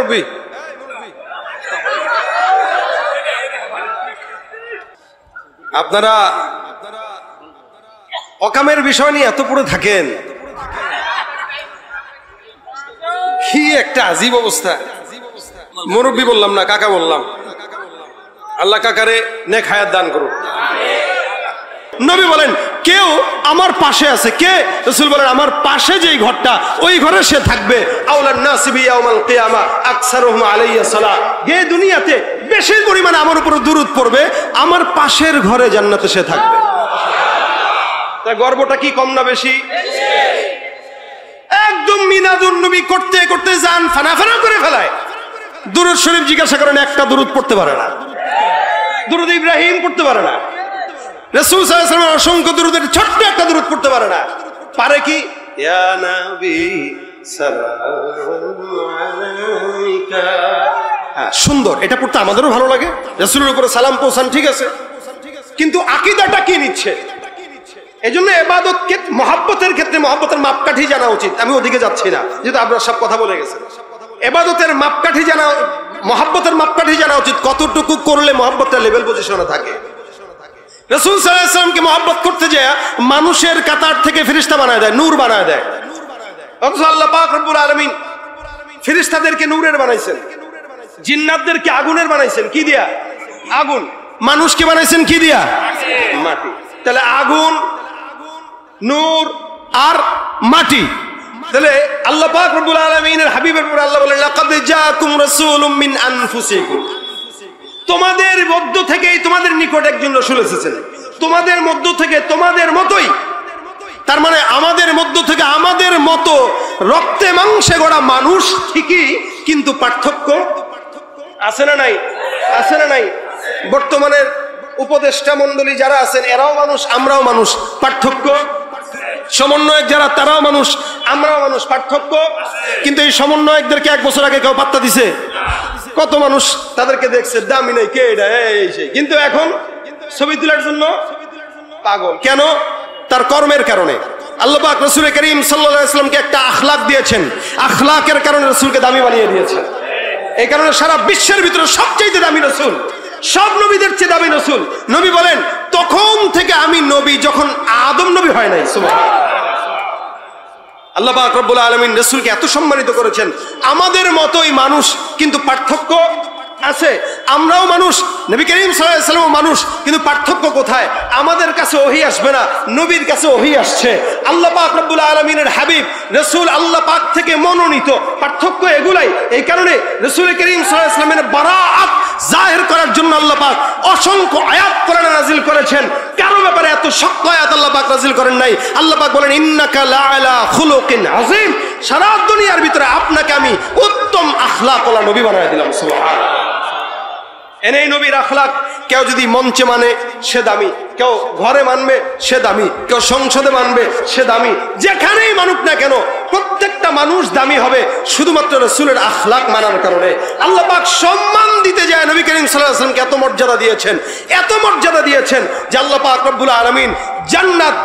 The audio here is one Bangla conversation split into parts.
মুরব্বী, আপনারা অকামের বিষয় নিয়ে এত পড়ে থাকেন, কি একটা আজীব অবস্থা। মুরব্বী বললাম না, কাকা বললাম। আল্লাহ কাকারে নেক হায়াত দান করুন। নবী বলেন কেউ আমার পাশে আছে, কে? রাসূল বলেন আমার পাশে যেই ঘরটা, ওই ঘরে সে থাকবে। আউলান নাসি বি ইয়াউমাল কিয়ামা আকসারুহুম আলাইয়া সালাত। যে দুনিয়াতে বেশি পরিমাণে আমার উপর দুরূদ পড়বে, আমার পাশের ঘরে জান্নাতে সে থাকবে। তাই গর্বটা কি কম না বেশি? একদম মিলাদুন নবী করতে করতে জান ফানা ফানা করে ফেলায়। দুরূদ শরীফ জিজ্ঞাসা করেন, একটা দুরূদ পড়তে পারে না। দুরূদ ইব্রাহিম পড়তে পারে না। রাসূল সাল্লাল্লাহু আলাইহি ওয়াসাল্লাম অসংখ্য দুরূদের ছোট্ট একটা দুরূদ পড়তে পারে না। পারে কি? ইয়া নবী সাল্লাল্লাহু আলাইকা। সুন্দর, এটা পড়তে আমাদেরও ভালো লাগে। রাসূলের উপরে সালাম পৌঁছান, ঠিক আছে, কিন্তু আকীদাটা কি নিচ্ছে? এজন্য ইবাদত কে মহব্বতের ক্ষেত্রে মহব্বতের মাপকাঠি জানা উচিত। আমি ওদিকে যাচ্ছি না, যেহেতু আপনারা সব কথা বলে গেছেন। ইবাদতের মাপকাঠি জানা, মহব্বতের মাপকাঠি জানা উচিত, কতটুকু করলে মহব্বতের লেভেল পজিশনে থাকে। রাসূল সাল্লাল্লাহু আলাইহি ওয়াসাল্লামকে মহব্বত করতে যায় মানুষের কাতার থেকে ফেরেশতা বানায় দেয়, নূর বানায় দেয়। অথচ আল্লাহ পাক রব্বুল আলামিন ফেরেশতাদেরকে নূরের বানাইছেন, জিন্নাতদেরকে আগুনের বানাইছেন। কি দিয়া? আগুন। মানুষকে বানাইছেন কি দিয়া? মাটি। তাহলে আগুন, নূর আর মাটি। তাহলে আল্লাহ পাক রব্বুল আলামিনের হাবিবের উপর আল্লাহ বলেন লাকাদ জাআকুম রাসূলুম মিন আনফুসিকুম। তোমাদের মধ্য থেকেই তোমাদের নিকট একজন রাসূল এসেছেন, তোমাদের মধ্য থেকে, তোমাদের মতোই। তার মানে আমাদের মধ্য থেকে আমাদের মতো রক্তে মাংসে গড়া মানুষ ঠিকই, কিন্তু পার্থক্য আছে না নাই? আছে না নাই? বর্তমানের উপদেষ্টা মণ্ডলী যারা আছেন এরাও মানুষ, আমরাও মানুষ, পার্থক্য। সমন্বয়ক যারা তারাও মানুষ, আমরাও মানুষ, পার্থক্য। কিন্তু এই সমন্বয়কদেরকে 1 বছর আগে কেউ পাত্তা দিছে? কত মানুষ তাদেরকে দেখছে, দামি নাই, কে এটা, এই সেই। কিন্তু এখন ছবি তোলার জন্য পাগল। কেন? তার কর্মের কারণে। আল্লাহ পাক রাসূল করিম সাল্লাল্লাহু আলাইহি ওয়াসাল্লামকে একটা আখলাক দিয়েছেন, আখলাকের কারণে রাসূলকে দামি বানিয়ে দিয়েছেন। এই কারণে সারা বিশ্বের ভিতরে সবচেয়ে দামি রাসূল, সব নবীদের চেয়ে দামি রাসূল। নবী বলেন তখন থেকে আমি নবী যখন আদম নবী হয় নাই। সুবহানাল্লাহ। আল্লাহ পাক রব্বুল আলামিন রাসূলকে এত সম্মানিত করেছেন। আমাদের মতোই মানুষ, কিন্তু পার্থক্য আছে। আমরাও মানুষ, নবী করিম সাল্লাল্লাহু আলাইহি ওয়াসাল্লাম মানুষ, কিন্তু পার্থক্য কোথায়? আমাদের কাছে ওহী আসবে না, নবীর কাছে ওহী আসছে। আল্লাহ পাক রব্বুল আলামিনের হাবিব রাসূল আল্লাহ পাক থেকে মনোনীত। পার্থক্য এগুলাই। এই কারণে রাসূল করিম সাল্লাল্লাহু আলাইহি ওয়াসাল্লামের বারাআত জাহির করার জন্য আল্লাহ পাক অসংখ্য আয়াত কোরআনে নাযিল করেছেন। কারো ব্যাপারে এত শক্ত আয়াত আল্লাহ পাক নাযিল করেন নাই। আল্লাহ পাক বলেন ইন্নাকা লাআলা খুলুকিন আযীম। সারা দুনিয়ার ভিতরে আপনাকে আমি উত্তম আখলাকওয়ালা নবী বানায় দিলাম। সুবহানাল্লাহ। এনেই নবীর আখলাক। কেউ যদি মঞ্চে মানে সে দামি, কেউ ঘরে মানবে সে দামি, কেউ সংসদে মানবে সে দামি। যেখানেই মানুক না কেন প্রত্যেকটা মানুষ দামি হবে শুধুমাত্র রাসূলের আখলাক মানার কারণে। আল্লাহ পাক সম্মান দিতে যায় নবী করিম সাল্লাল্লাহু আলাইহি ওয়াসাল্লামকে এত মর্যাদা দিয়েছেন, এত মর্যাদা দিয়েছেন যে আল্লাহ পাক রব্বুল আলামিন জান্নাত,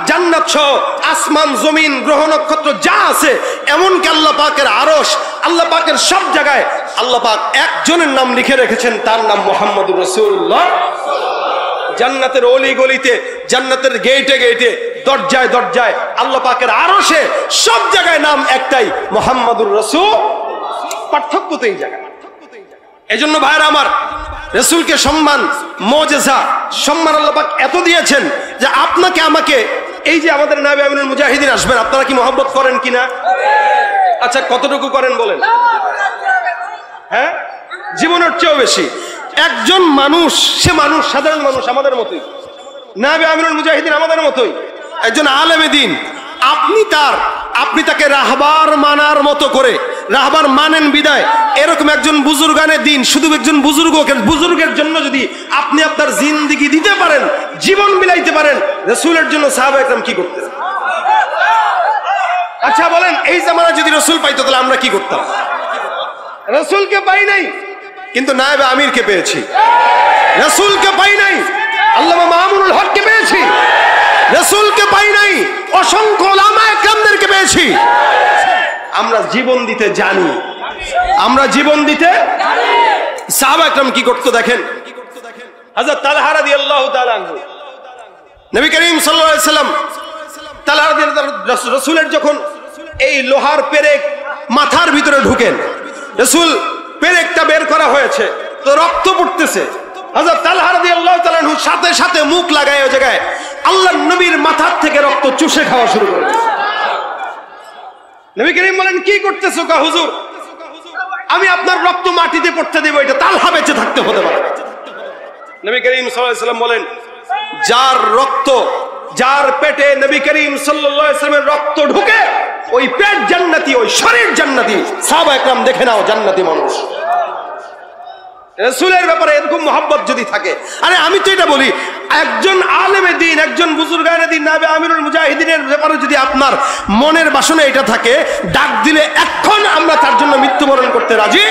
জান্নাত সহ আসমান, জমিন, গ্রহ নক্ষত্র যা আছে, এমনকি আল্লাহ পাকের আরশ, আল্লাহ পাকের সব জায়গায় আল্লাহ পাক একজনের নাম লিখে রেখেছেন, তার নাম মুহাম্মদুর রাসূলুল্লাহ। জান্নাতের অলি গলিতে, জান্নাতের গেটে গেটে, দরজায় দরজায়, আল্লাহ পাকের আরশে, সব জায়গায় নাম একটাই, মুহাম্মদুর রাসূল। পার্থক্য তো এই জায়গায়। এজন্য ভাইরা আমার, রাসূলকে সম্মান, মুজিজা, সম্মান আল্লাহ পাক এত দিয়েছেন যে আপনাকে আমাকে, এই যে আমাদের নায়েবে আমিনুল মুজাহিদিন আসবেন, আপনারা কি মহব্বত করেন কিনা? আচ্ছা, কতটুকু করেন বলেন? হ্যাঁ, জীবনের চেয়েও বেশি। একজন মানুষ, সে মানুষ, সাধারণ মানুষ, আমাদের মতোই। নায়েবে আমিনুল মুজাহিদিন আমাদের মতোই, একজন আলেমে দ্বীন। আপনি তাকে রাহবার মানার মতো করে, রাহবার মানেন বিদায়, এরকম একজন বুজুর্গানে দ্বীন, শুধু একজন বুজুর্গের জন্য যদি আপনি আপনার জিন্দেগি দিতে পারেন, জীবন বিলাইতে পারেন, রাসূলের জন্য সাহাবা একরাম কি করতেন? আচ্ছা বলেন, এই জামানায় যদি রাসূল পাইতো তাহলে আমরা কি করতাম? রাসূলকে পাই নাই, কিন্তু নায়েবে আমিরকে পেয়েছি। রাসূলকে পাই নাই, আল্লামা মামুনুল হককে পেয়েছি। রাসূলকে পাই নাই, অসংখ্য উলামায়ে কেরামদেরকে পেয়েছি। আমরা জীবন দিতে জানি, আমরা জীবন দিতে সাহাবা একরাম কি করতো দেখেন। হযরত তালহা রাদিয়াল্লাহু তাআলা আনহু, নবী করিম সাল্লাল্লাহু আলাইহি সাল্লাম তালহা রাদিয়াল্লাহু রাসূলের যখন এই লোহার পেরেক মাথার ভিতরে ঢুকেন, রাসূল পেরেকটা বের করা হয়েছে তো রক্ত পড়তেছে, হযরত তালহা রাদিয়াল্লাহু তাআলা আনহু সাথে সাথে মুখ লাগায় ওই জায়গায় আল্লাহর নবীর মাথার থেকে রক্ত চুষে খাওয়া শুরু করে। নবী করিম বলেন কি করতেছো? কা হুজুর আমি আপনার রক্ত মাটিতে পড়তে দেব, এটা তালহা বেঁচে থাকতে হতে পারে। নবী করিম সাল্লাল্লাহু আলাইহি সাল্লাম বলেন যার রক্ত, যার পেটে নবী করিম সাল্লাল্লাহু আলাইহি সাল্লামের রক্ত ঢুকে ওই পেট জান্নাতি, ওই শরীর জান্নাতি। সাহাবা একরাম দেখে নাও জান্নাতি মানুষ। রাসূলের ব্যাপারে এরকম মহব্বত যদি থাকে, আরে আমি তো এটা বলি একজন আলেমে দ্বীন, একজন বুজুর্গানে দ্বীন, নাবে আমিরুল মুজাহিদিনের ব্যাপারে যদি আপনার মনের বাসনা এটা থাকে, ডাক দিলে এখন আমরা তার জন্য মৃত্যুবরণ করতে রাজি।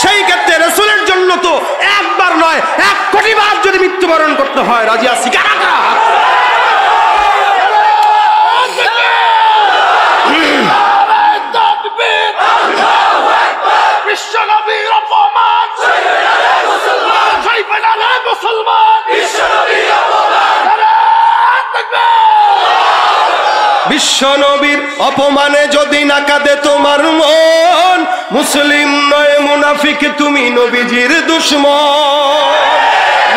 সেই ক্ষেত্রে রাসূলের জন্য তো একবার নয় 1 কোটি বার যদি মৃত্যুবরণ করতে হয় রাজি আছি কারা কারা? বিশ্ব নবীর অপমানে যদি না কাঁদে তোমার মন, মুসলিম নয় মুনাফিক তুমি নবীজির দুশমন।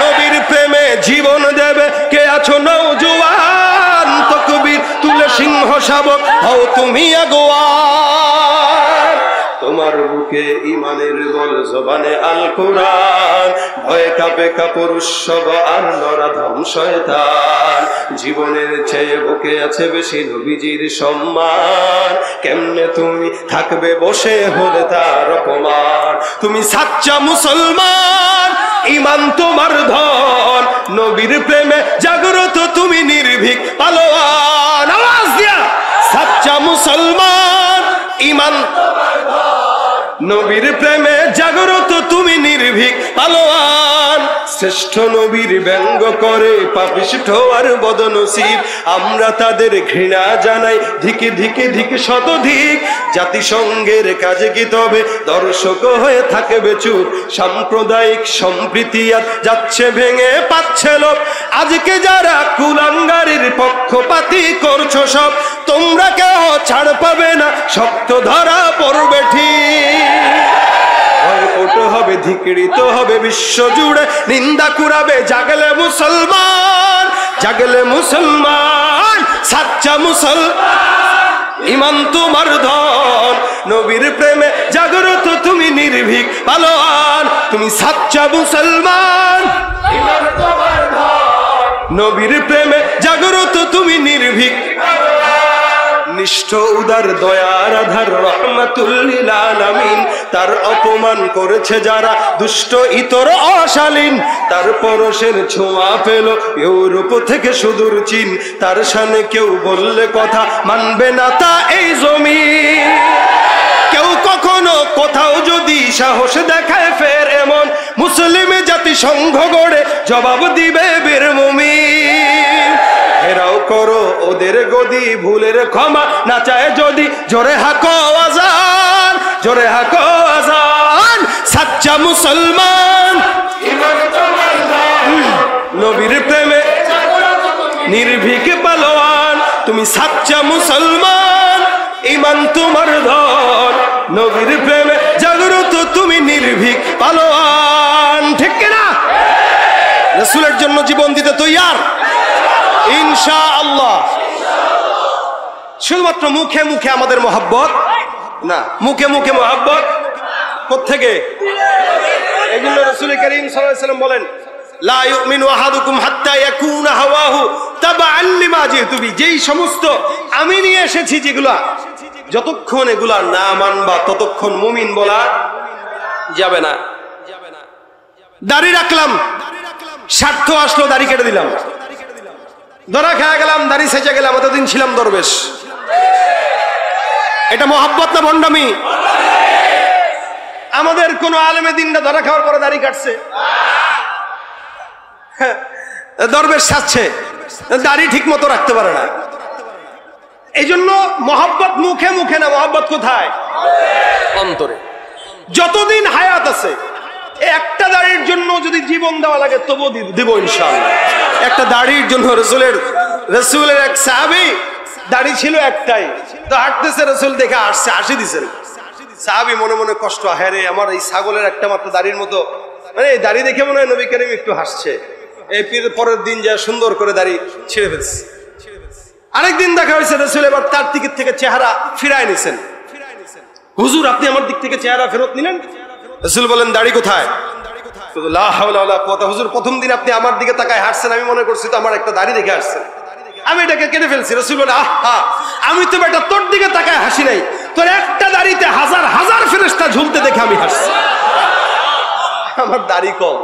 নবীর প্রেমে জীবন দেবে কে আছো নওজোয়ান, তাকবীর তুলে সিংহ শাবক হও তুমি আগুয়ান। তোমার বুকে ইমানের বল, জবানে আল কোরআন, ভয়ে কাঁপে কাপুরুষ সব আর নরাধম শয়তান। জীবনের চেয়ে বুকে আছে বেশি নবীজির সম্মান, কেমনে তুমি থাকবে বসে হলে তার অপমান। তুমি সাচ্চা মুসলমান, ইমান তোমার ধন, নবীর প্রেমে জাগ্রত তুমি নির্ভীক পালোয়ান। আওয়াজ দিয়া সাচ্চা মুসলমান, ইমান নবীর প্রেমে জাগ্রত তুমি নির্ভীক পালোয়ান। শ্রেষ্ঠ নবীর ব্যঙ্গ করে পাপিষ্ঠ আর বদনসিব, আমরা তাদের ঘৃণা জানাই ধিকে ধিকে ধিকে শতধিক। জাতিসংঘের কাজে কি তবে দর্শক হয়ে থাকবে চুপ? সাম্প্রদায়িক সম্প্রীতি আর যাচ্ছে ভেঙে পাচ্ছে লোক। আজকে যারা কুলাঙ্গারের পক্ষপাতী করছো সব, তোমরা কেউ ছাড় পাবে না, শক্ত ধরা পড়বে ঠিক। ভয়কট হবে, ধিকৃত হবে বিশ্ব জুড়ে, নিন্দা কুড়াবে জাগলে মুসলমান, জাগলে মুসলমান। সাচ্চা মুসলমান, ইমান তোমার ধন, নবীর প্রেমে জাগ্রত তুমি নির্ভীক পালোয়ান। তুমি সাচ্চা মুসলমান, ইমান তোমার ধন, নবীর প্রেমে জাগ্রত তুমি নির্ভীক। নিষ্ঠ উদার দয়ার আধার রহমাতুল লিল আলামিন, তার অপমান করেছে যারা দুষ্ট ইতর অশালীন। তার পরশের ছোঁয়া পেল ইউরোপ থেকে সুদূর চীন, তার শানে কেউ বললে কথা মানবে না তা এই জমিন। কেউ কখনো কোথাও যদি সাহস দেখায় ফের এমন, মুসলিম জাতি সংঘ গড়ে জবাব দিবে বীর মুমিন। এরাও করো ওদের গদি, ভুলের ক্ষমা না চায় যদি, জোরে হাকো আজান, জোরে হাকো আজান। সাচ্চা মুসলমান, নবীর প্রেমে নির্ভীক পালোয়ান। তুমি সাচ্চা মুসলমান, ইমান তোমার ধন, নবীর প্রেমে জাগ্রত তুমি নির্ভীক পালোয়ান। ঠিক কিনা? রাসূলের জন্য জীবন দিতে তৈয়ার ইনশাআল্লাহ। শুধুমাত্র মুখে মুখে আমাদের মহব্বত না, মুখে মুখে মহব্বত কোত্থেকে? এজন্য রাসূল করিম সাল্লাল্লাহু আলাইহি ওয়াসাল্লাম বলেন লা ইউমিনু আহাদুকুম হাত্তা ইয়াকুনা হাওয়াহু তাবাআন লিমা জিতু বি। যেই সমস্ত আমি নিয়ে এসেছি যেগুলা, যতক্ষণ এগুলা না মানবা ততক্ষণ মুমিন বলা যাবে না। দাড়ি রাখলাম, স্বার্থ আসলো দাড়ি কেটে দিলাম, ধরা খেয়ে গেলাম, দাড়ি সেচে গেলাম, এতদিন ছিলাম দরবেশ। এটা মহব্বত না ভণ্ডামি? আমাদের কোন আলেমে দিনটা ধরা খাওয়ার পরে দাড়ি কাটছে, দরবেশ সাজছে, দাড়ি ঠিক মতো রাখতে পারে না। এই জন্য মহব্বত মুখে মুখে না, মহব্বত কোথায়? অন্তরে। যতদিন হায়াত আছে একটা দাড়ির জন্য যদি জীবন দেওয়া লাগে তবু দিব ইনশাআল্লাহ। একটা দাড়ির জন্য রসুলের এক সাহাবী দাড়ি ছিল একটাই, তো হাঁটতেছে, রসুল দেখে আসছে, হাসি দিছেন। সাহাবী মনে মনে কষ্ট, হ্যাঁ রে আমার এই ছাগলের একটা মাত্র দাড়ির মতো, মানে এই দাড়ি দেখে মনে হয় নবী করিম একটু হাসছে। এই পরের দিন যা সুন্দর করে দাড়ি ছিঁড়ে ফেলছে। আরেকদিন দেখা হয়েছে রসুল এবার তার দিক থেকে চেহারা ফিরায় নিছেন। হুজুর আপনি আমার দিক থেকে চেহারা ফেরত নিলেন? রসুল বলেন দাড়ি কোথায়? হুজুর প্রথম দিন আপনি আমার দিকে তাকায় হাসছেন, আমি মনে করছি তো আমার একটা দাড়ি দেখে আসছেন, আমি এটাকে কেটে ফেলছি। রসুল বলে আহা, আমি তো বেটা তোর দিকে তাকায় হাসি নাই, তোর একটা দাড়িতে হাজার হাজার ফেরেশতা ঝুলতে দেখে আমি হাসছি। আমার দাড়ি কম,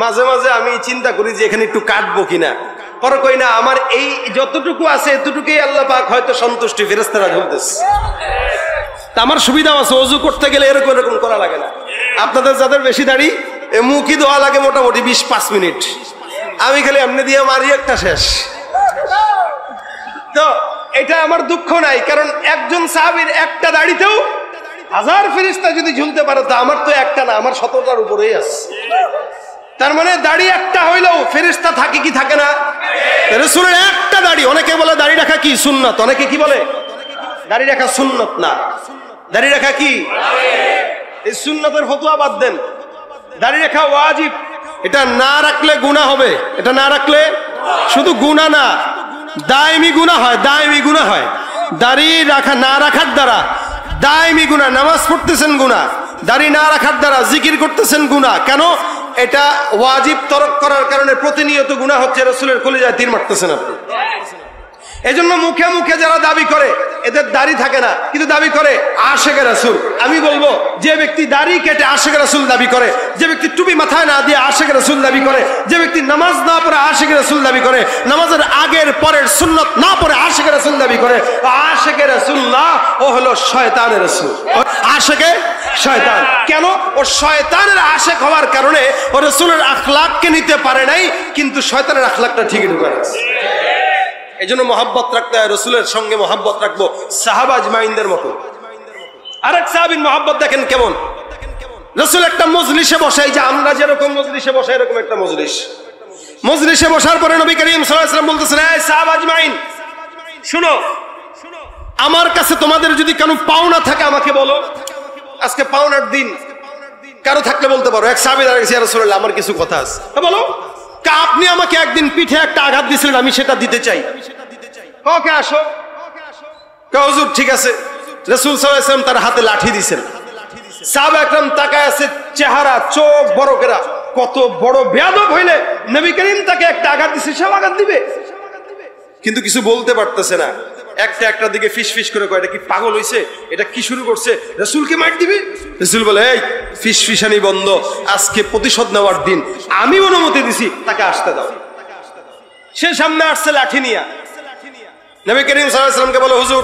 মাঝে মাঝে আমি চিন্তা করি যে এখানে একটু কাটবো কিনা, পরে কই না আমার এই যতটুকু আছে এতটুকুই আল্লাহ পাক হয়তো সন্তুষ্টি, ফেরেশতারা ঝুলতেছে। আমার সুবিধাও আছে, ওযু করতে গেলে এরকম এরকম করা লাগে না। আপনাদের যাদের বেশি দাড়ি মুখি ধোয়া লাগে মোটামুটি 20-5 মিনিট, আমি খালি এমনি দিয়ে মারি একটা শেষ। তো এটা আমার দুঃখ নাই, কারণ একজন সাহাবীর একটা দাড়িতেও হাজার ফেরেশতা যদি ঝুলতে পারে, তো আমার তো একটা না, আমার 17টার উপরেই আছে। তার মানে দাড়ি একটা হইলেও ফেরেশতা থাকে কি থাকে না? রাসূলের একটা দাড়ি, অনেকে বলে দাড়ি রাখা কি সুন্নাত, অনেকে কি বলে দাড়ি রাখা সুন্নাত না, দাড়ি রাখা কি এই সুন্নাতের ফতোয়া বাদ দেন, দাড়ি রাখা ওয়াজিব। এটা না রাখলে গুনাহ হবে, এটা না রাখলে শুধু গুনাহ না দায়মি গুনাহ হয়, দায়মি গুনাহ হয়। দাড়ি রাখা না রাখার দ্বারা দায়মি গুনাহ, নামাজ পড়তেছেন গুনাহ, দাড়ি না রাখার দ্বারা জিকির করতেছেন গুনাহ। কেন? এটা ওয়াজিব তরক করার কারণে প্রতিনিয়ত গুনাহ হচ্ছে, রাসূলের কলিজায় তীর মারতেছেন আপনি। এজন্য মুখে মুখে যারা দাবি করে এদের দাড়ি থাকে না, কিন্তু দাবি করে আশিকে রাসূল। আমি বলবো যে ব্যক্তি দাড়ি কেটে আশিকে রাসূল দাবি করে, যে ব্যক্তি টুপি মাথায় না দিয়ে আশিকে রাসূল দাবি করে, যে ব্যক্তি নামাজ না পড়ে আশিকে রাসূল দাবি করে, নামাজের আগের পরের সুন্নাত না পড়ে আশিকে রাসূল দাবি করে, আশিকে রাসূল না, ও হলো শয়তানের রাসূল, আশিকে শয়তান। কেন? ও শয়তানের আশিক হওয়ার কারণে ও রাসূলের আখলাককে নিতে পারে নাই, কিন্তু শয়তানের আখলাকটা ঠিকই ঢুকে আছে। এই জন্য মহাব্বত রাখতে হয়, রসুলের সঙ্গে মহাব্বত রাখবো সাহাবা আজমাইনদের মতো। আরেক সাহাবীর মহাব্বত দেখেন কেমন, রসুল একটা মজলিসে বসাই, যে আমরা যেরকম মজলিসে বসাই এরকম একটা মজলিসে বসার পরে নবী করিম সাল্লাল্লাহু আলাইহি ওয়াসাল্লাম বলতেছেন, এই সাহাবা আজমাইন শুনো, আমার কাছে তোমাদের যদি কোনো পাওনা থাকে আমাকে বলো, আজকে পাওনার দিন, কারো থাকলে বলতে পারো। এক সাহাবী দাঁড়িয়ে গেছে, ইয়া রাসূলুল্লাহ আমার কিছু কথা আছে। বলো। আপনি আমাকে একদিন পিঠে একটা আঘাত দিয়েছিলেন, আমি সেটা দিতে চাই। ওকে আসো। হুজুর ঠিক আছে। রাসূল সাল্লাল্লাহু আলাইহি ওয়াসাল্লাম তার হাতে লাঠি দিয়েছেন। সাহাবা একরাম তাকায় আছে, চেহারা চোখ বড় করা, কত বড় বেয়াদব হইলে নবী করিম তাকে একটা আঘাত দিয়েছে, সে আঘাত দিবে, কিন্তু কিছু বলতে পারতেছে না। একটা দিকে ফিস ফিস করে কয়, এটা কি পাগল হইছে, এটা কি শুরু করছে, রাসূলকে মার দিবে। রাসূল বলে, এই ফিস ফিসানি বন্ধ, আজকে প্রতিশোধ নেওয়ার দিন, আমি অনুমতি দিছি, তাকে আসতে দাও। সে সামনে আসছে লাঠি নিয়ে, নবী করিম সাল্লাল্লাহু আলাইহি ওয়াসাল্লামকে বলে, হুজুর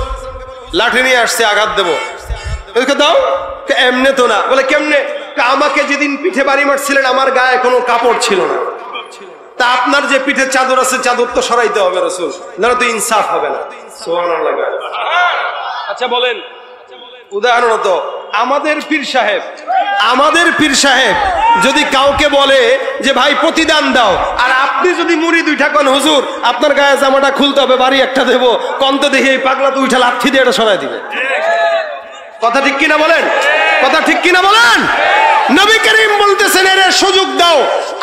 লাঠি নিয়ে আসছে, আঘাত দেবো। দাও। এমনে তো না। বলে কেমনে? আমাকে যেদিন পিঠে বাড়ি মারছিলেন আমার গায়ে কোনো কাপড় ছিল না, তা আপনার যে পিঠে চাদর আছে চাদর তো সরাইতে হবে রাসূল, না তো ইনসাফ হবে না। সুবহানাল্লাহ। আচ্ছা বলেন, উদাহরণত আমাদের পীর সাহেব যদি কাউকে বলে যে ভাই প্রতিদান দাও, আর আপনি যদি মুড়ি দুইটা কোন, হুজুর আপনার গায়ে জামাটা খুলতে হবে, বাড়ি একটা দেবো, কন্ত দেখে এই পাগলা দুইটা লাঠি দিয়ে এটা সরাই দিবে। কথা ঠিক কিনা বলেন? কথা ঠিক কিনা বলেন? নবী করিম বলতেছেন, এর সুযোগ দাও।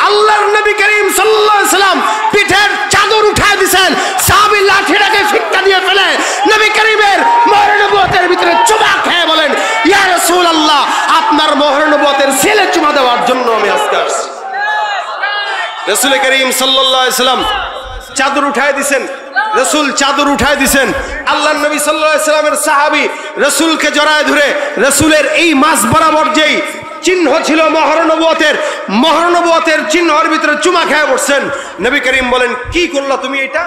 আল্লাহর নবী করিম সাল্লাল্লাহু আলাইহি ওয়াসাল্লাম পিঠের চাদর উঠায় দিয়েছেন, সাহাবী লাঠিটাকে ফিক্কা দিয়ে ফেলে নবী করিমের মোহর নবুয়তের ভিতরে চুমা খেয়ে বলেন, ইয়া রাসূলুল্লাহ আপনার মোহর নবুয়তের ছেলে চুমা দেওয়ার জন্য আমি আজকে আসছি। রাসূল করিম সাল্লাল্লাহু আলাইহি ওয়াসাল্লাম চাদর উঠায় দিয়েছেন, রাসূল চাদর উঠায় দিয়েছেন। আল্লাহর নবী সাল্লাল্লাহু আলাইহি ওয়াসাল্লামের সাহাবী রাসূলকে জড়ায় ধরে রাসূলের এই মাঝ বরাবর যেই চিহ্ন ছিল মোহর নবুয়তের চিহ্নের ভিতরে চুমা খেয়ে বসছেন। নবী করিম বলেন, কি করলা তুমি এটা?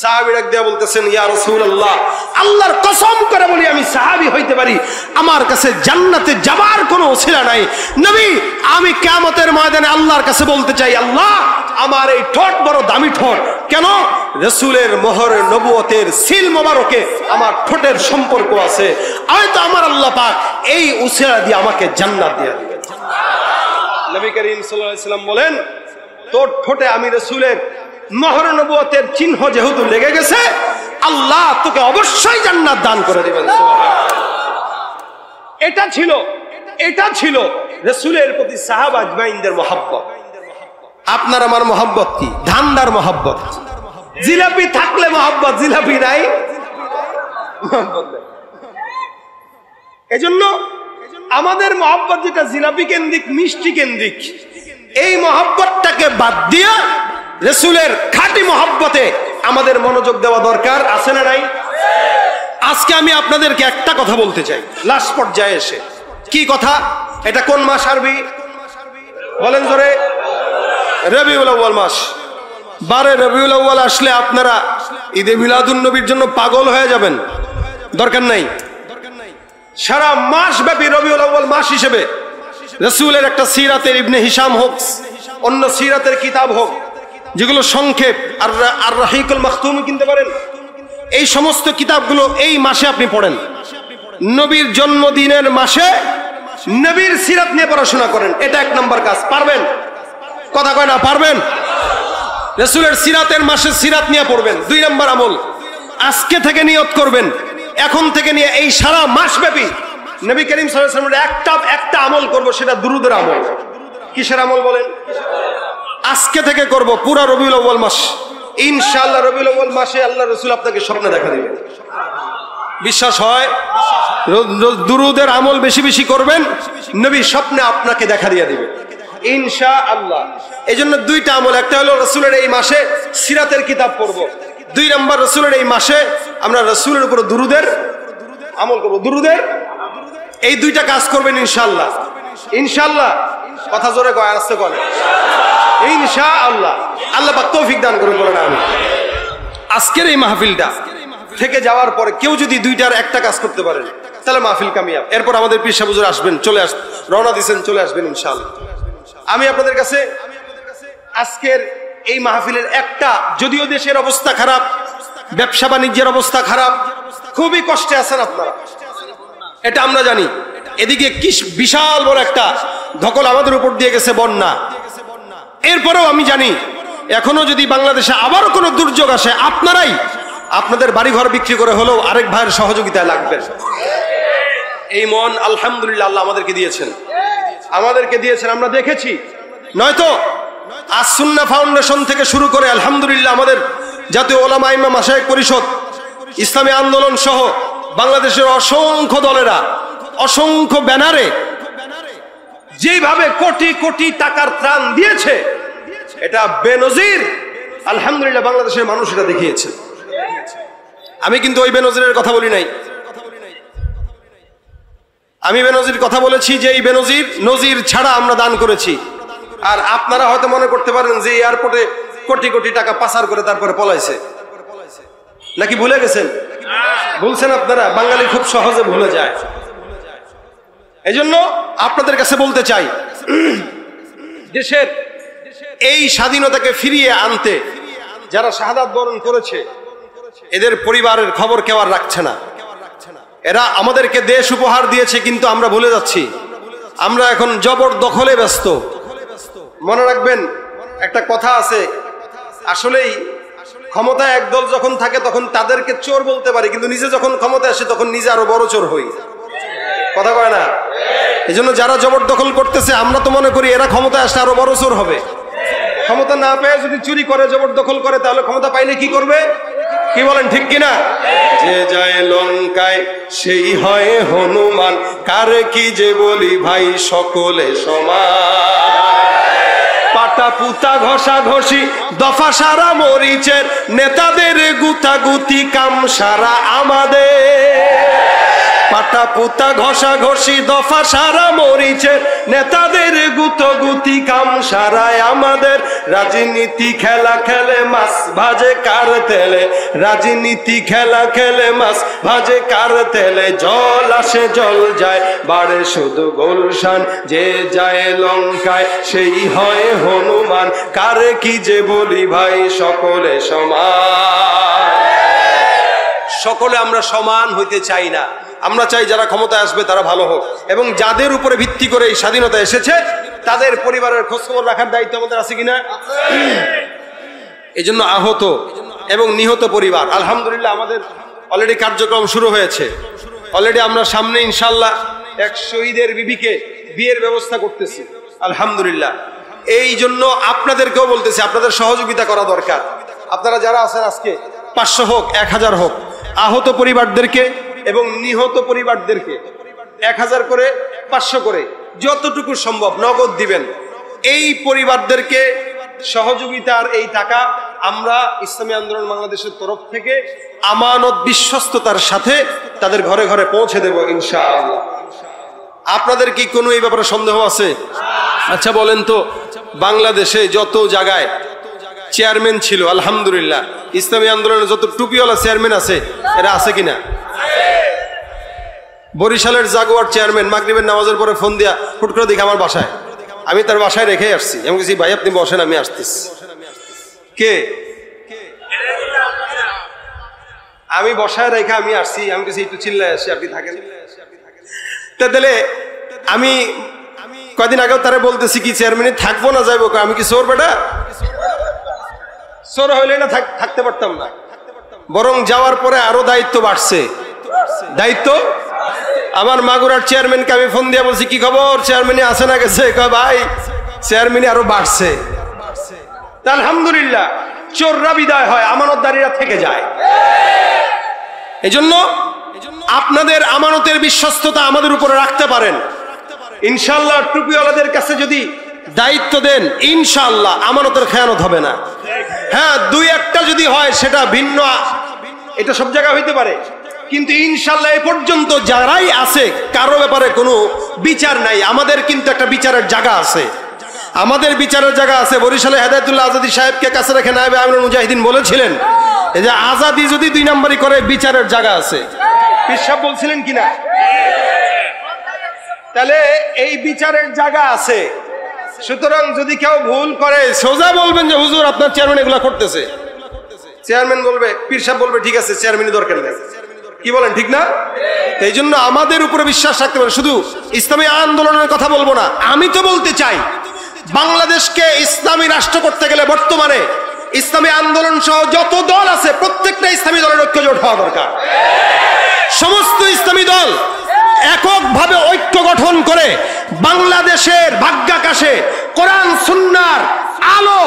সাহাবী ডাক দিয়া বলতেছেন, ইয়া রাসূলুল্লাহ, আল্লাহর কসম করে বলি আমি সাহাবী হইতে পারি, আমার কাছে জান্নাতে যাবার কোনো ওসিলা নাই। নবী, আমি কিয়ামতের ময়দানে আল্লাহর কাছে বলতে চাই, আল্লাহ আমার এই ঠোঁট বড় দামি ঠোঁট, কেন? রাসূলের মোহরে নবুয়তের সিল মোবারকে আমার ঠোঁটের সম্পর্ক আছে, হয়তো আমার আল্লাহ পাক এই ওসিলা দিয়ে আমাকে জান্নাত দিয়ে দিবেন। নবী করিম সাল্লাল্লাহু আলাইহি ওয়াসাল্লাম বলেন, তোর ঠোঁটে আমি রাসূলের মোহর নবুয়তের চিহ্ন যেহেতু লেগে গেছে, আল্লাহ তোকে অবশ্যই জান্নাত দান করে দিবেন। এটা ছিল রাসূলের প্রতি সাহাবা আজমাইনদের মহব্বত। আপনার আমার মহব্বত কি? ধান্দার মহব্বত। জিলাপি থাকলে মহব্বত, জিলাপি নাই মহব্বত নাই। এজন্য আমাদের মহব্বত যেটা জিলাপি কেন্দ্রিক, মিষ্টি কেন্দ্রিক, এই মহব্বতটাকে বাদ দিয়ে রাসূলের খাঁটি মহব্বতে আমাদের মনোযোগ দেওয়া দরকার, আছে না নাই? আজকে আমি আপনাদেরকে একটা কথা বলতে চাই লাস্ট পর্যায়ে এসে। কি কথা? এটা কোন মাস আরবি বলেন জোরে? রবিউল আউয়াল মাস। বারে রবিউল আউয়াল আসলে আপনারা ঈদে মিলাদুন নবীর জন্য পাগল হয়ে যাবেন, দরকার নাই। সারা মাস ব্যাপী রবিউল আউয়াল মাস হিসেবে রাসূলের একটা সিরাতের ইবনে হিশাম হোক, অন্য সিরাতের কিতাব হোক, যেগুলো সংক্ষেপ, আর রাহিকুল মাখতুম কিনতে পারেন, এই সমস্ত কিতাবগুলো এই মাসে আপনি পড়েন। নবীর জন্মদিনের মাসে নবীর সিরাত নিয়ে পড়াশোনা করেন, এটা এক নম্বর কাজ। পারবেন? কথা কয় না, পারবেন? রাসূলের সিরাতের মাসে সিরাত নিয়ে পড়বেন। 2 নম্বর আমল, আজকে থেকে নিয়ত করবেন, এখন থেকে নিয়ে এই সারা মাস ব্যাপী নবী করিম সাল্লাল্লাহু আলাইহি ওয়াসাল্লামের একটা আমল করব, সেটা দুরূদের আমল। কিসের আমল বলেন? আজকে থেকে করব পুরা রবিউল আউয়াল মাস। ইনশাআল্লাহ রবিউল আউয়াল মাসে আল্লাহ রাসূল আপনাকে স্বপ্নে দেখা দিবেন। বিশ্বাস হয়? দুরূদের আমল বেশি বেশি করবেন, নবী স্বপ্নে আপনাকে দেখা দিয়ে দিবেন ইনশাআল্লাহ। এই জন্য 2টা আমল, একটা হলো রাসূলের এই মাসে সিরাতের কিতাব পড়ব, 2 নম্বর রাসূলের এই মাসে আমরা রাসূলের উপর দুরূদের আমল করব। দুরূদের এই 2টা কাজ করবেন ইনশাআল্লাহ। ইনশাআল্লাহ কথা জোরে কয়, আস্তে কয় ইনশাআল্লাহ। আল্লাহ পাক তৌফিক দান করে বলেন আমি। আজকের এই মাহফিলটা থেকে যাওয়ার পরে কেউ যদি 2টার একটা কাজ করতে পারেন, তাহলে মাহফিল কামিয়াব। এরপর আমাদের পীর সাহেব হুজুর আসবেন, রওনা দিয়েছেন, চলে আসবেন ইনশাআল্লাহ। আমি আপনাদের কাছে আজকের এই মাহফিলের একটা, যদিও দেশের অবস্থা খারাপ, ব্যবসা বাণিজ্যের অবস্থা খারাপ, খুবই কষ্টে আছেন আপনারা, এটা আমরা জানি। এদিকে কি বিশাল বড় একটা ধকল আমাদের উপর দিয়ে গেছে, বন্যা। এরপরেও আমি জানি এখনো যদি বাংলাদেশে আবারও কোনো দুর্যোগ আসে, আপনারাই আপনাদের বাড়িঘর বিক্রি করে হলেও আরেক ভাইয়ের সহযোগিতায় লাগবেন। এই মন আলহামদুলিল্লাহ আল্লাহ আমাদেরকে দিয়েছেন, আমরা দেখেছি। নয়তো আস সুন্নাহ ফাউন্ডেশন থেকে শুরু করে আলহামদুলিল্লাহ আমাদের জাতীয় ওলামা ইমাম মাশায়েখ পরিষদ, ইসলামী আন্দোলন সহ বাংলাদেশের অসংখ্য দলেরা অসংখ্য ব্যানারে যেভাবে কোটি কোটি টাকার ত্রাণ দিয়েছে, এটা বেনজির। আলহামদুলিল্লাহ বাংলাদেশের মানুষ এটা দেখিয়েছে। আমি কিন্তু ওই বেনজিরের কথা বলি নাই, আমি বেনজির কথা বলেছি যে এই বেনজির নজির ছাড়া আমরা দান করেছি। আর আপনারা হয়তো মনে করতে পারেন যে এয়ারপোর্টে কোটি কোটি টাকা পাচার করে তারপরে পলাইছে, নাকি ভুলে গেছেন? ভুলছেন আপনারা, বাঙালি খুব সহজে ভুলে যায়। এই জন্য আপনাদের কাছে বলতে চাই, দেশের এই স্বাধীনতাকে ফিরিয়ে আনতে যারা শাহাদাত বরণ করেছে, এদের পরিবারের খবর কেউ আর রাখছে না। এরা আমাদেরকে দেশ উপহার দিয়েছে, কিন্তু আমরা ভুলে যাচ্ছি। আমরা এখন জবরদখলে ব্যস্ত। মনে রাখবেন, একটা কথা আছে, আসলেই ক্ষমতায় একদল যখন থাকে তখন তাদেরকে চোর বলতে পারি, কিন্তু নিজে যখন ক্ষমতায় আসে তখন নিজে আরো বড় চোর হই। কথা কয় না? এই জন্য যারা জবরদখল করতেছে, আমরা তো মনে করি এরা ক্ষমতায় আসলে আরো বড় চোর হবে। ক্ষমতা না পেয়ে যদি চুরি করে, জবরদখল করে, তাহলে ক্ষমতা পাইলে কি করবে? কি বলেন, ঠিক কিনা? যে যায় লঙ্কায় সেই হয় হনুমান, কার কি যে বলি ভাই সকলে সমান। পাটা পুতা ঘষা ঘষি দফা সারা মরিচের, নেতাদের গুতাগুতি কাম সারা আমাদের। পাটা পুতা ঘষা ঘষি দফা সারা মরিচের, নেতাদের গুতগুতি কাম সারায় আমাদের, রাজনীতি খেলা খেলে মাছ ভাজে কার তেলে, রাজনীতি খেলা খেলে মাছ ভাজে কার তেলে, জল আসে জল যায় বাড়ে শুধু গুলশান, যে যায় লঙ্কায় সেই হয় হনুমান, কারে কি যে বলি ভাই সকলে সমান। সকলে আমরা সমান হইতে চাই না, আমরা চাই যারা ক্ষমতায় আসবে তারা ভালো হোক, এবং যাদের উপরে ভিত্তি করে এই স্বাধীনতা এসেছে তাদের পরিবারের খোঁজখবর রাখার দায়িত্ব আমাদের আছে কিনা। এই জন্য আহত এবং নিহত পরিবার, আলহামদুলিল্লাহ আমাদের অলরেডি কার্যক্রম শুরু হয়েছে। অলরেডি আমরা সামনে ইনশাল্লাহ এক শহীদের বিবিকে বিয়ের ব্যবস্থা করতেছি, আলহামদুলিল্লাহ। এই জন্য আপনাদেরকেও বলতেছি, আপনাদের সহযোগিতা করা দরকার। আপনারা যারা আছেন আজকে 500 হোক 1000 হোক, আহত পরিবারদেরকে এবং নিহত পরিবারদেরকে 1000 করে 500 করে যতটুকু সম্ভব নগদ দিবেন। এই পরিবারদেরকে সহযোগিতার এই টাকা আমরা ইসলামী আন্দোলন বাংলাদেশের তরফ থেকে আমানত বিশ্বস্ততার সাথে তাদের ঘরে ঘরে পৌঁছে দেব ইনশাআল্লাহ। আপনাদের কি কোনো এই ব্যাপারে সন্দেহ আছে? আচ্ছা বলেন তো, বাংলাদেশে যত জায়গায় চেয়ারম্যান ছিল, আলহামদুলিল্লাহ ইসলামী আন্দোলনের যত টুপিওয়ালা চেয়ারম্যান আছে এরা আছে কিনা? বরিশালের জাগুয়ার চেয়ারম্যান মাগরিবের নামাজের পরে ফোন দিয়া হুট করে দেখি আমার বাসায়, আমি তার বাসায় রেখে আসছি, আমি বলছি ভাই আপনি বসেন আমি আসতেছি। কে? আমি বসায় রেখে আমি আসছি, আমি কিছু একটু চিল্লায় আসি, আপনি থাকেন। তাহলে আমি কয়দিন আগেও তারা বলতেছি কি চেয়ারম্যানে থাকবো না যাইবো, আমি কি চোর বেটা? চোর হইলে না থাকতে পারতাম না, বরং যাওয়ার পরে আরো দায়িত্ব বাড়ছে। দায়িত্ব আমার মাগুরার চেয়ারম্যানকে আমি ফোন দিয়ে বলছি কি খবর, চেয়ারম্যানে আছে না গেছে? ভাই চেয়ারম্যানে আরো বাড়ছে। আলহামদুলিল্লাহ চোররা বিদায় হয়, আমানতদারীরা থেকে যায়। এজন্য আপনাদের আমানতের বিশ্বস্ততা আমাদের উপরে রাখতে পারেন ইনশাআল্লাহ। টুপিওয়ালাদের কাছে যদি দায়িত্ব দেন ইনশাআল্লাহ আমানতের খেয়ানত হবে না। হ্যাঁ, 2-1টা যদি হয় সেটা ভিন্ন, এটা সব জায়গায় হইতে পারে, কিন্তু ইনশাআল্লাহ এ পর্যন্ত যারাই আছে কারো ব্যাপারে কোনো বিচার নাই। আমাদের কিন্তু একটা বিচারের জায়গা আছে, আমাদের বিচারের জায়গা আছে। বরিশালে হেদায়েতুল্লাহ আজাদী সাহেবকে কাছে রেখে নায়েবে আমিনুল মুজাহিদিন বলেছিলেন এই যে আজাদি যদি 2 নম্বরই করে বিচারের জায়গা আছে। পীর সাহেব বলছিলেন কিনা? তাহলে এই বিচারের জায়গা আছে। সুতরাং যদি কেউ ভুল করে সোজা বলবেন যে হুজুর আপনার চেয়ারম্যান এগুলা করতেছে, চেয়ারম্যান বলবে, পীর সাহেব বলবে ঠিক আছে চেয়ারম্যানই দরকার নেই। কি বলেন, ঠিক না? এই জন্য আমাদের উপরে বিশ্বাস রাখতে পারেন। শুধু ইসলামী আন্দোলনের কথা বলবো না, আমি তো বলতে চাই বাংলাদেশকে ইসলামী রাষ্ট্র করতে গেলে বর্তমানে ইসলামী আন্দোলন সহ যত দল আছে প্রত্যেকটা ইসলামী দলের ঐক্যজোট হওয়া দরকার। সমস্ত ইসলামী দল এককভাবে ঐক্য গঠন করে বাংলাদেশের ভাগ্যাকাশে কোরআন সুন্নাহর আলো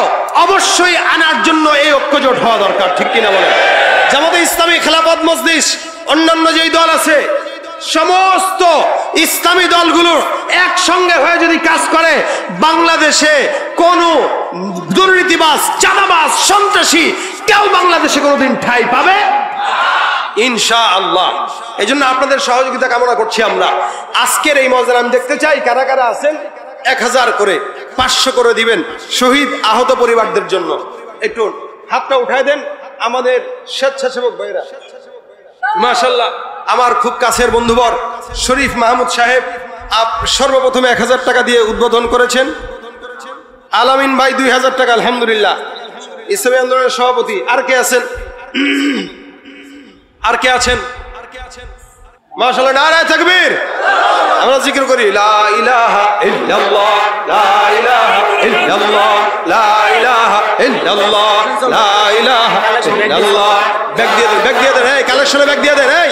অবশ্যই আনার জন্য এই ঐক্যজোট হওয়া দরকার, ঠিক কিনা বলেন? জামাতে ইসলামী, খেলাফত মজলিস, অন্যান্য যেই দল আছে সমস্ত ইসলামী দলগুলো একসঙ্গে হয়ে যদি কাজ করে বাংলাদেশে কোনো দুর্নীতিবাজ, চাঁদাবাজ, সন্ত্রাসী কেউ বাংলাদেশে কোনোদিন ঠাঁই পাবে ইনশাআল্লাহ। এই জন্য আপনাদের সহযোগিতা কামনা করছি আমরা। আজকের এই মজরা আমি দেখতে চাই কারা কারা আছেন 1000 করে 500 করে দিবেন শহীদ আহত পরিবারদের জন্য। একটু হাতটা উঠায় দেন আমাদের স্বেচ্ছাসেবক ভাইরা। মাশাআল্লাহ, আমার খুব কাছের বন্ধুবর শরীফ মাহমুদ সাহেব সর্বপ্রথমে 1000 টাকা দিয়ে উদ্বোধন করেছেন। আলামিন ভাই 2000 টাকা, আলহামদুলিল্লাহ। ইসলামী আন্দোলনের সভাপতি আর কে আছেন? আর কে আছেন? মাশাআল্লাহ, নারায়ে তাকবীর। আমরা জিকির করি লা ইলাহা ইল্লাল্লাহ, লা ইলাহা ইল্লাল্লাহ, লা ইলাহা ইল্লাল্লাহ, লা ইলাহা ইল্লাল্লাহ। ব্যাগ দিয়ে দেন, ব্যাগ দিয়ে দেন, এই কালেকশনে ব্যাগ দিয়ে দেন, এই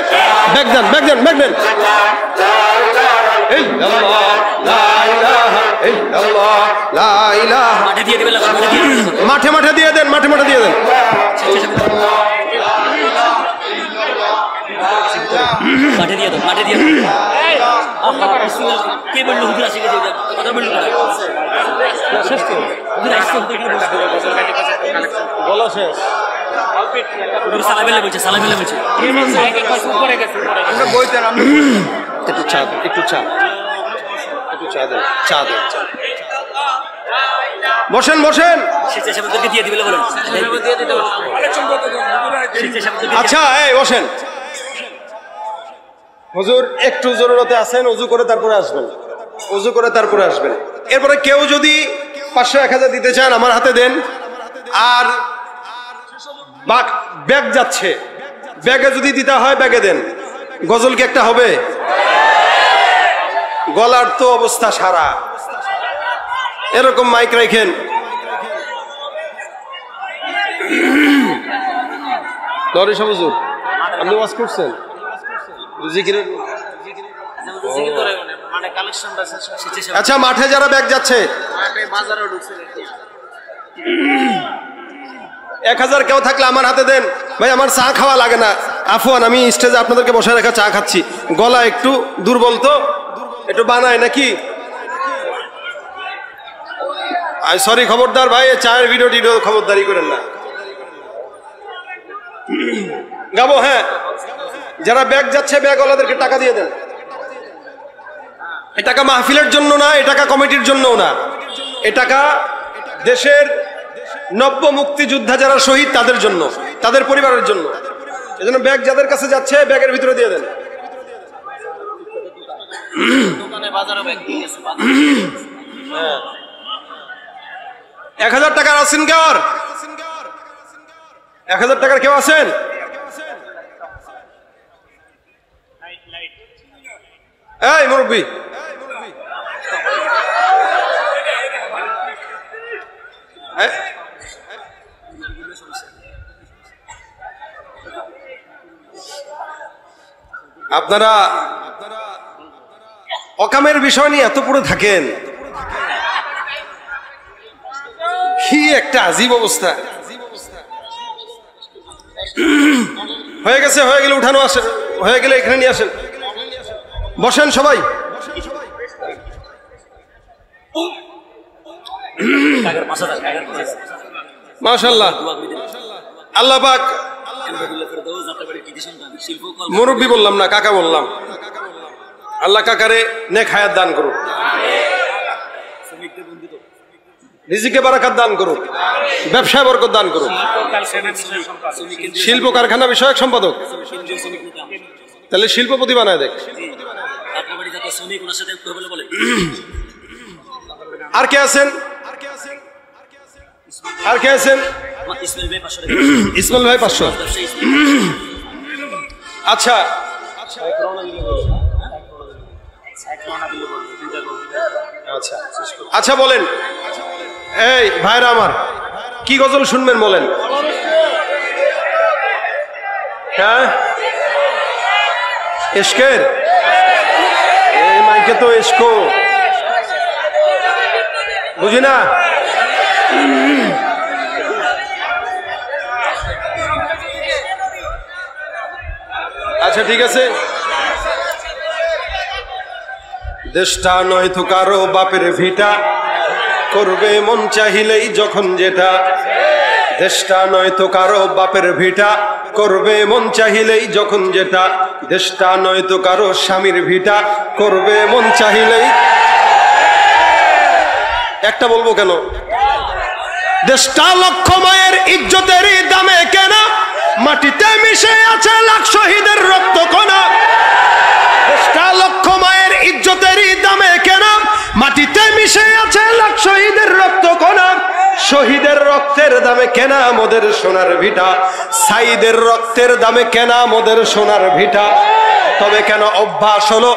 ব্যাগ দেন, ব্যাগ দেন, ব্যাগ দেন। ইল্লাল্লাহ, লা ইলাহা ইল্লাল্লাহ, লা ইলাহা। মাঠে দিয়ে দিবেন, মাঠে মাঠে দিয়ে দেন, মাঠে মাঠে দিয়ে দেন। মাঠে দিয়ে দাও, মাঠে দিয়ে দাও। কে বললো হুজুর আসে গেছে? কথা বললো শেষ তো বলা শেষ। সালাবেলে বলছে, সালাবেলে বলছে। আমরা বইতে একটু চা, একটু চা, একটু চা দেন, চা দেন, চা। বসেন বসেন। আচ্ছা এই বসেন। হুজুর একটু জরুরতে আছেন, ওযু করে তারপরে আসবেন, ওযু করে তারপরে আসবেন। এরপরে কেউ যদি 500-1000 দিতে চান আমার হাতে দেন। আর ব্যাগ যাচ্ছে, ব্যাগে যদি দিতে হয় ব্যাগে দেন। গজল কি একটা হবে? গলার তো অবস্থা সারা, এরকম মাইক রাখেন। দরিস হুজুর আপনি ওয়াজ করছেন? আচ্ছা মাঠে যারা ব্যাগ যাচ্ছে 1000 কেউ থাকলে আমার হাতে দেন। ভাই আমার চা খাওয়া লাগে না, আফওয়ান আমি স্টেজে আপনাদেরকে বসায় রেখে চা খাচ্ছি, গলা একটু দুর্বল তো, একটু বানায় নাকি? সরি, খবরদার ভাই, চায়ের ভিডিও টিডিও খবরদারি করেন না। গাবো হ্যাঁ, যারা ব্যাগ যাচ্ছে ব্যাগওয়ালাদেরকে টাকা দিয়ে দেন। এ টাকা মাহফিলের জন্য না, এ টাকা কমিটির জন্যও না, এ টাকা দেশের নব্য মুক্তিযোদ্ধা যারা শহীদ তাদের জন্য, তাদের পরিবারের জন্য। এজন্য ব্যাগ যাদের কাছে যাচ্ছে ব্যাগের ভিতরে দিয়ে দেন। 1000 টাকার আছেন কেউ? আর 1000 টাকার কেউ আছেন? এই মুরব্বী, আপনারা অকামের বিষয় নিয়ে এত পড়ে থাকেন, কি একটা আজীব অবস্থা। হয়ে গেছে, হয়ে গেলে উঠানো আসেন, হয়ে গেলে এখানে নিয়ে আসেন, বসেন সবাই। মাশাআল্লাহ, আল্লাহ পাক, মুরব্বী বললাম না, কাকা বললাম, আল্লাহ কাকারে নেক হায়াত দান করুন, রিজিকে বারাকাত দান করুন, ব্যবসায় বরকত দান করুন। শিল্প কারখানা বিষয়ক সম্পাদক, তাহলে শিল্পপতি বানায় দেখ। আর কে আছেন? আর কে আছেন? ইসমাইল ভাই 500। আচ্ছা আচ্ছা আচ্ছা বলেন, এই ভাইরা আমার, কি গজল শুনবেন বলেন? হ্যাঁ, এশকের, এই মাইকে তো এশকো বুঝি না। আচ্ছা ঠিক আছে। দেশটা নয়তো কারো বাপের ভিটা, করবে মন চাহিলেই যখন যেটা। দেশটা নয়তো কারো বাপের ভিটা, করবে মন চাহিলেই যখন যেটা। দেশটা নয়তো কারো স্বামীর ভিটা, করবে মন চাহিলেই। একটা বলবো কেন? দেশটা লক্ষ মায়ের ইজ্জতেরই দামে কেনা, মাটিতে মিশে আছে লাখ শহীদের রক্ত কণা। দেশটা লক্ষ মায়ের ইজ্জতেরই দামে কেনা, মাটিতে মিশে আছে লাখ শহীদের রক্ত কণা। শহীদের রক্তের দামে কেনা মোদের সোনার ভিটা, সাইদের রক্তের দামে কেনা মোদের সোনার ভিটা। তবে কেন অভ্যাস হলো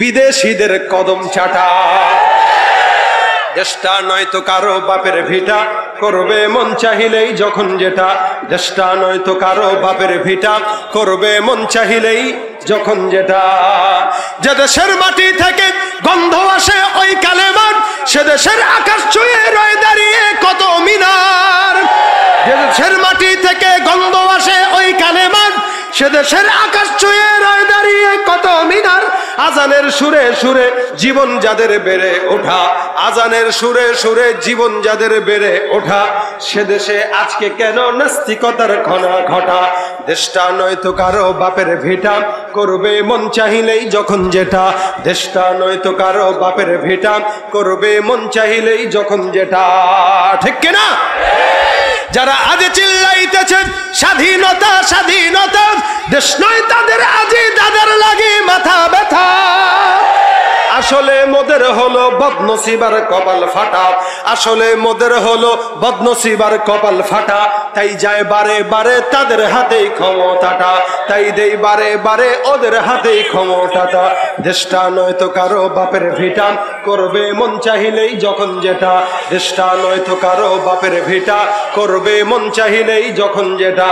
বিদেশিদের কদম চাটা। দেশটা নয়তো কারো বাপের ভিটা, করবে মন চাহিলেই যখন যেটা। দেশটা নয়তো কারো বাপের ভিটা, করবে মন চাহিলেই যখন যেটা। যে দেশের মাটি থেকে গন্ধ আসে ওই কালেমার, সে দেশের আকাশ ছুঁয়ে রয়ে দাঁড়িয়ে কত মিনার। যে দেশের মাটি থেকে গন্ধ আসে ওই কালেমার, সে দেশের আকাশ ছুঁয়ে রয় দাঁড়িয়ে কত মিনার, আজানের সুরে সুরে জীবন যাদের বেড়ে ওঠা, আজানের সুরে সুরে জীবন যাদের বেড়ে ওঠা, সে দেশে আজকে কেন নাস্তিকতার ঘনা ঘটা। দেশটা নয়তো কারো বাপের ভিটা, করবে মন চাহিলেই যখন যেটা, দেশটা নয়তো কারো বাপের ভিটা, করবে মন চাহিলেই যখন যেটা, ঠিক কিনা? যারা আজ চিল্লাইতেছে স্বাধীনতা স্বাধীনতা, দেশ নয় তাদের আজই তাদের লাগে মাথা ব্যথা। আসলে মোদের হলো বদনসিবার কপাল ফাটা, আসলে মোদের হলো বদনসিবার কপাল ফাটা, তাই যায় বারে বারে তাদের হাতেই ক্ষমতাটা, তাই দেই বারে বারে ওদের হাতেই ক্ষমতাটা। দেশটা নয়তো কারো বাপের ভিটা, করবে মন চাহিলেই যখন যেটা, দেশটা নয়তো কারো বাপের ভিটা, করবে মন চাহিলেই যখন যেটা।